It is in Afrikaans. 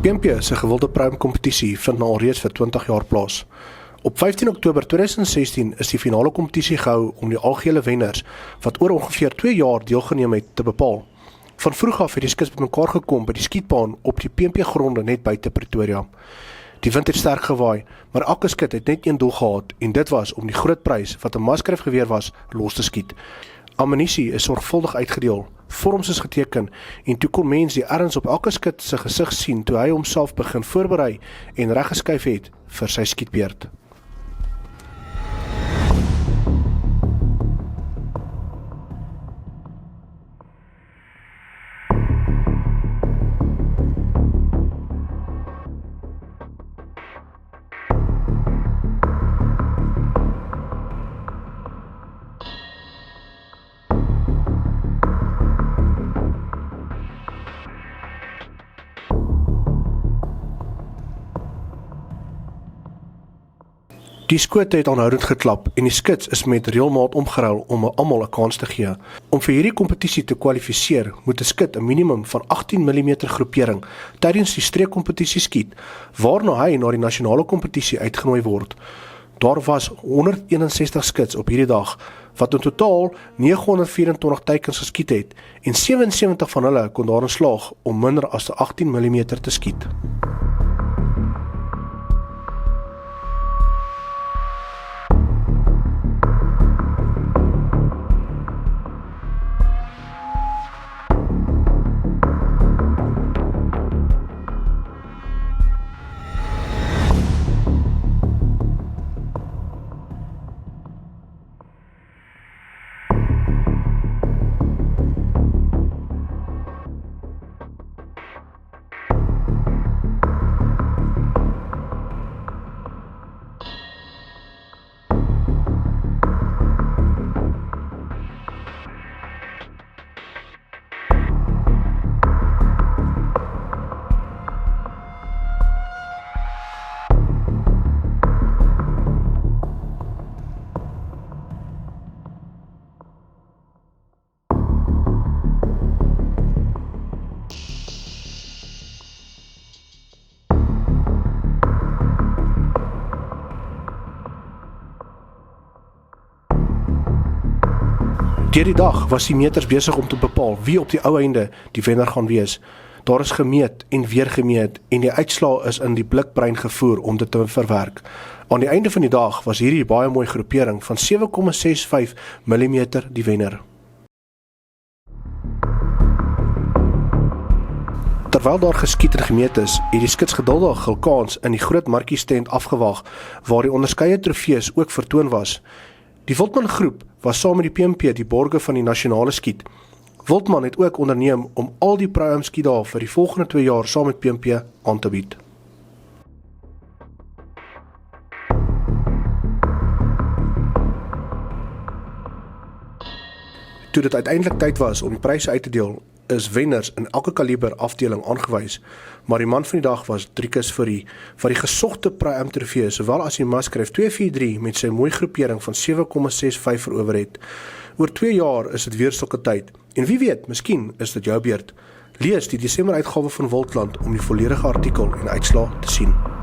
PMP se gewilde pruimkompetisie vind nou alreeds vir 20 jaar plaas. Op 15 Oktober 2016 is die finale kompetisie gehou om die algehele wenners, wat oor ongeveer 2 jaar deelgeneem het, te bepaal. Van vroeg af het die skits bymekaar gekom by die skietbaan op die PMP-gronde net buite Pretoria. Die wind het sterk gewaai, maar elke skit het net een doel gehad en dit was om die groot prys, wat 'n maskryfgeweer was, los te skiet. Ammunisie is sorgvuldig uitgedeel, vorms is geteken en toe kon mens die erns op elke skit se gesig sien toe hy homself begin voorberei en reggeskuif het vir sy skietbeurt. Die skote het aanhoudend geklap en die skits is met reëlmaat omgeruil om almal 'n kans te gee. Om vir hierdie kompetisie te kwalifiseer, moet 'n skit 'n minimum van 18 mm groepering tydens die streekkompetisie skiet, waarna hy na die nasionale kompetisie uitgenooi word. Daar was 161 skits op hierdie dag, wat in totaal 924 teikens geskiet het en 77 van hulle kon daarin slaag om minder as 18 mm te skiet. Deur die dag was die meters besig om te bepaal wie op die ou einde die wenner gaan wees. Daar is gemeet en weer gemeet en die uitslae is in die blikbrein gevoer om dit te verwerk. Aan die einde van die dag was hierdie baie mooi groepering van 7,65 mm die wenner. Terwyl daar geskiet en gemeet is, het die skits geduldig hul kans in die groot markiestent afgewag, waar die onderskeie trofees ook vertoon was. Die Wildman groep was saam met die PMP die borge van die nasionale skiet. Wildman het ook onderneem om al die pruim skietdae vir die volgende 2 jaar saam met PMP aan te bied. Toe dit uiteindelik tyd was om die pryse uit te deel, is wenners in elke kaliber afdeling aangewys, maar die man van die dag was Driekus Fourie, wat die gesogte pruim trofee, sowel as die maskryf 243 met sy mooi groepering van 7,65 verower het. Oor 2 jaar is dit weer sulke tyd, en wie weet, miskien is dit jou beurt. Lees die Desember uitgawe van Wildland om die volledige artikel en uitslae te sien.